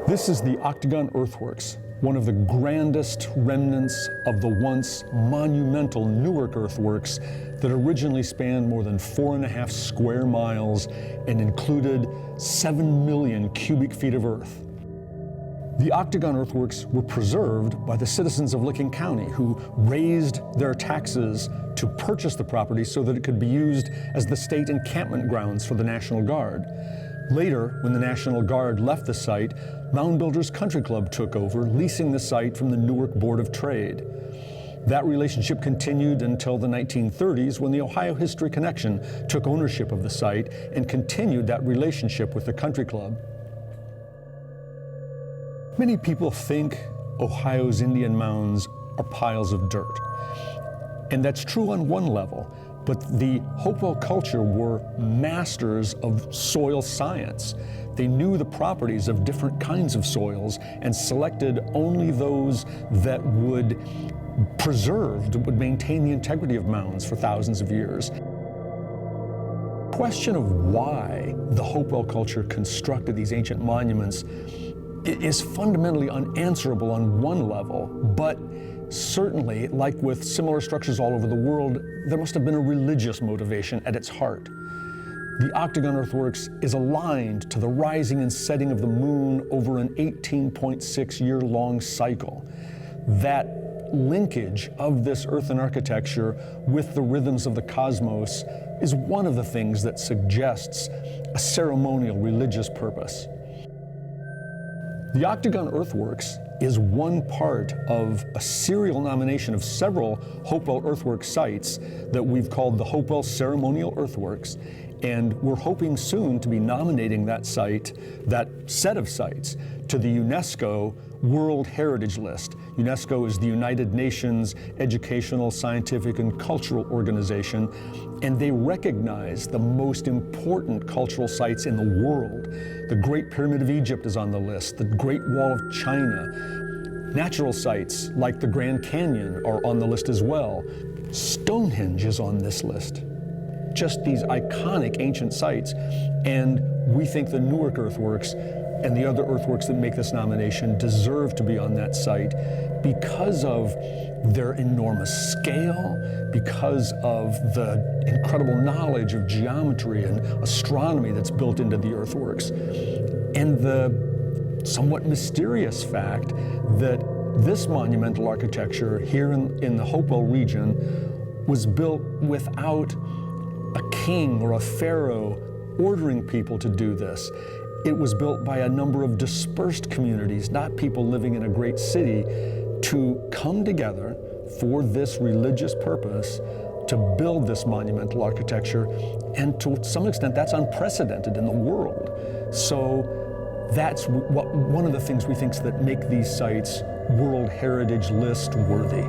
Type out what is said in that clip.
This is the Octagon Earthworks, one of the grandest remnants of the once monumental Newark Earthworks that originally spanned more than 4.5 square miles and included 7 million cubic feet of earth. The Octagon Earthworks were preserved by the citizens of Licking County, who raised their taxes to purchase the property so that it could be used as the state encampment grounds for the National Guard. Later, when the National Guard left the site, Moundbuilder's Country Club took over, leasing the site from the Newark Board of Trade. That relationship continued until the 1930s, when the Ohio History Connection took ownership of the site and continued that relationship with the Country Club. Many people think Ohio's Indian mounds are piles of dirt. And that's true on one level, but the Hopewell culture were masters of soil science. They knew the properties of different kinds of soils and selected only those that would preserve, that would maintain the integrity of mounds for thousands of years. The question of why the Hopewell culture constructed these ancient monuments is fundamentally unanswerable on one level, but certainly, like with similar structures all over the world, there must have been a religious motivation at its heart. The Octagon Earthworks is aligned to the rising and setting of the moon over an 18.6-year-long cycle. That linkage of this earthen architecture with the rhythms of the cosmos is one of the things that suggests a ceremonial religious purpose. The Octagon Earthworks is one part of a serial nomination of several Hopewell Earthwork sites that we've called the Hopewell Ceremonial Earthworks, and we're hoping soon to be nominating that site, that set of sites, to the UNESCO World Heritage List. UNESCO is the United Nations Educational, Scientific, and Cultural Organization, and they recognize the most important cultural sites in the world. The Great Pyramid of Egypt is on the list, the Great Wall of China. Natural sites like the Grand Canyon are on the list as well. Stonehenge is on this list. Just these iconic ancient sites. And we think the Newark Earthworks and the other earthworks that make this nomination deserve to be on that site because of their enormous scale, because of the incredible knowledge of geometry and astronomy that's built into the earthworks, and the somewhat mysterious fact that this monumental architecture here in the Hopewell region was built without a king or a pharaoh ordering people to do this. It was built by a number of dispersed communities, not people living in a great city, to come together for this religious purpose to build this monumental architecture. And to some extent, that's unprecedented in the world. So that's one of the things we think that make these sites World Heritage List worthy.